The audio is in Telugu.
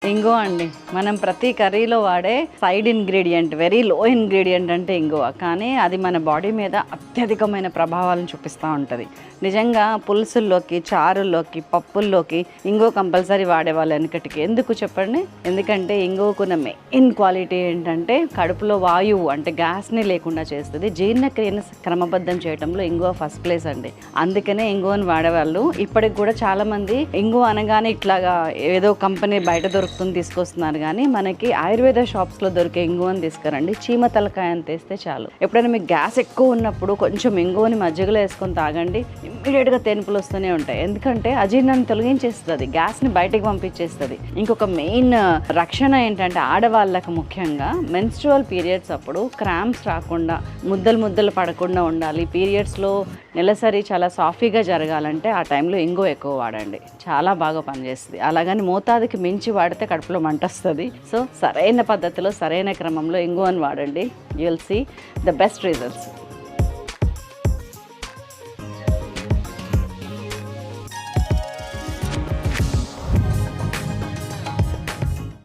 ఇంగువ అండి, మనం ప్రతి కర్రీలో వాడే side ingredient, very low ingredient అంటే ఇంగువ. కానీ అది మన బాడీ మీద అత్యధికమైన ప్రభావాలను చూపిస్తూ ఉంటుంది. నిజంగా పులుసుల్లోకి, చారుల్లోకి, పప్పుల్లోకి ఇంగువ కంపల్సరీ వాడేవాళ్ళు వెనకటికి. ఎందుకు చెప్పండి? ఎందుకంటే ఇంగువకున్న మెయిన్ క్వాలిటీ ఏంటంటే కడుపులో వాయువు అంటే గ్యాస్ని లేకుండా చేస్తుంది. జీర్ణక్రియను క్రమబద్ధం చేయడంలో ఇంగువ ఫస్ట్ ప్లేస్ అండి. అందుకనే ఇంగువను వాడేవాళ్ళు. ఇప్పటికి కూడా చాలామంది ఇంగువ అనగానే ఇట్లాగా ఏదో కంపెనీ బయట దొరుకుతుంది తీసుకొస్తున్నారు, కానీ మనకి ఆయుర్వేద షాప్స్లో దొరికే ఇంగువని తీసుకురండి. చీమ తలకాయ అని తెస్తే చాలు. ఎప్పుడైనా మీకు గ్యాస్ ఎక్కువ ఉన్నప్పుడు కొంచెం ఇంగువని మజ్జిగలో వేసుకొని తాగండి, ఇమ్మీడియట్గా తేనుపులు వస్తూనే ఉంటాయి. ఎందుకంటే అజీర్ణాన్ని తొలగించేస్తుంది, గ్యాస్ని బయటకు పంపించేస్తుంది. ఇంకొక మెయిన్ రక్షణ ఏంటంటే ఆడవాళ్ళకు ముఖ్యంగా మెన్స్ట్రువల్ పీరియడ్స్ అప్పుడు క్రాంప్స్ రాకుండా, ముద్దలు పడకుండా ఉండాలి. పీరియడ్స్లో నెలసరి చాలా సాఫీగా జరగాలంటే ఆ టైంలో ఇంగువ ఎక్కువ వాడండి, చాలా బాగా పనిచేస్తుంది. అలాగని మోతాదుకి మించి వాడితే కడుపులో మంట వస్తుంది. సో సరైన పద్ధతిలో సరైన క్రమంలో ఇంగువని వాడండి, you will see the best results.